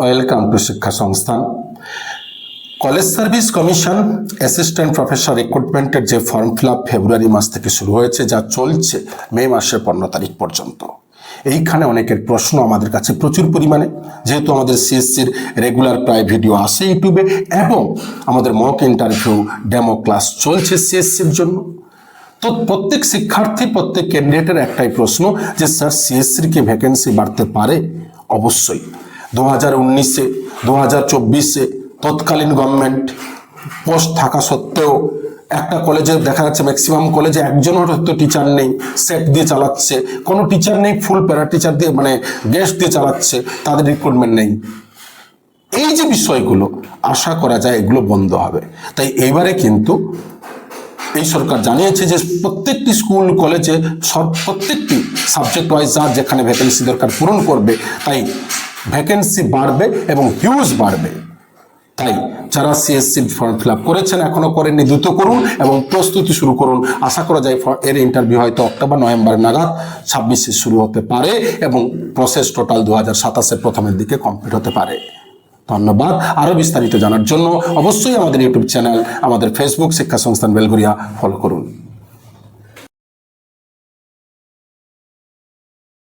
Welcome to Shiksha Sansthan. College service commission assistant professor রিক্রুটমেন্টের যে form fill up February মাস থেকে শুরু হয়েছে, যা চলছে মে মাসের 15 তারিখ পর্যন্ত। এইখানে অনেকের প্রশ্ন আমাদের কাছে প্রচুর পরিমাণে, যেহেতু আমাদের সিএসসির রেগুলার প্রায় ভিডিও আসে ইউটিউবে এবং আমাদের মক ইন্টারভিউ ডেমো ক্লাস চলছে সিএসসির জন্য। তো প্রত্যেক শিক্ষার্থী, প্রত্যেক ক্যান্ডিডেটের একটাই প্রশ্ন যে স্যার সিএসসির কি ভ্যাকেন্সি বাড়তে পারে? অবশ্যই 2019-এ 2024-এ তৎকালীন গভর্নমেন্ট পোস্ট থাকা সত্ত্বেও একটা কলেজে দেখা যাচ্ছে ম্যাক্সিমাম কলেজে একজনও হয়তো টিচার নেই, সেট দিয়ে চালাচ্ছে, কোনো টিচার নেই, ফুল প্যারা টিচার দিয়ে মানে গেস্ট দিয়ে চালাচ্ছে, তাদের রিক্রুটমেন্ট নেই। এই যে বিষয়গুলো আশা করা যায় এগুলো বন্ধ হবে। তাই এইবারে কিন্তু এই সরকার জানিয়েছে যে প্রত্যেকটি স্কুল কলেজে প্রত্যেকটি সাবজেক্ট ওয়াইজ যার যেখানে ভ্যাকেন্সি দরকার পূরণ করবে, তাই ভ্যাকেন্সি বাড়বে এবং হিউজ বাড়বে। তাই যারা সিএসসির ফর্ম ফিল আপ করেছেন, এখনো করেননি, দ্রুত করুন এবং প্রস্তুতি শুরু করুন। আশা করা যায় এর ইন্টারভিউ হয়তো অক্টোবর নভেম্বর নাগাদ 26-এ শুরু হতে পারে এবং প্রসেস টোটাল 2027-এর প্রথমের দিকে কমপ্লিট হতে পারে। ধন্যবাদ। আরও বিস্তারিত জানার জন্য অবশ্যই আমাদের ইউটিউব চ্যানেল, আমাদের ফেসবুক শিক্ষা সংস্থান বেলঘরিয়া ফলো করুন।